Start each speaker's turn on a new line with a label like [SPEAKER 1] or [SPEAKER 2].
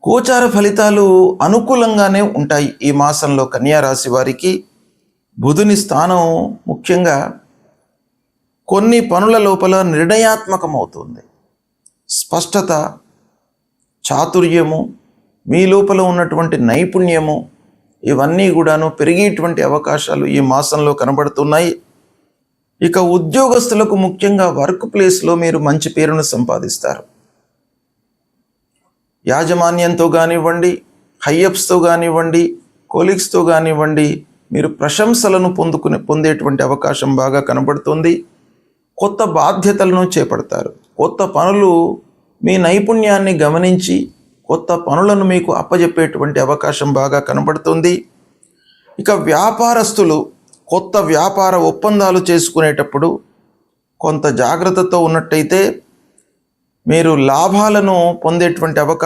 [SPEAKER 1] గోచార ఫలితాలు అనుకూలంగానే ఉంటాయి. ఈ మాసంలో కన్యా రాశి వారికి బుధుని స్థానం ముఖ్యంగా కొన్ని పనుల లోపల నిర్ణయాత్మకమవుతుంది. స్పష్టత, చాతుర్యము, మీ లోపల ఉన్నటువంటి నైపుణ్యము ఇవన్నీ కూడాను పెరిగేటువంటి అవకాశాలు ఈ మాసంలో కనబడుతున్నాయి. ఇక ఉద్యోగస్తులకు ముఖ్యంగా వర్క్ ప్లేస్లో మీరు మంచి పేరును సంపాదిస్తారు. యాజమాన్యంతో కానివ్వండి, హైయప్స్తో కానివ్వండి, కోలీగ్స్తో కానివ్వండి, మీరు ప్రశంసలను పొందేటువంటి అవకాశం బాగా కనబడుతుంది. కొత్త బాధ్యతలను చేపడతారు. కొత్త పనులు మీ నైపుణ్యాన్ని గమనించి కొత్త పనులను మీకు అప్పజెప్పేటువంటి అవకాశం బాగా కనబడుతుంది. ఇక వ్యాపారస్తులు కొత్త వ్యాపార ఒప్పందాలు చేసుకునేటప్పుడు కొంత జాగ్రత్తతో ఉన్నట్టయితే మీరు లాభాలను పొందేటువంటి అవకాశం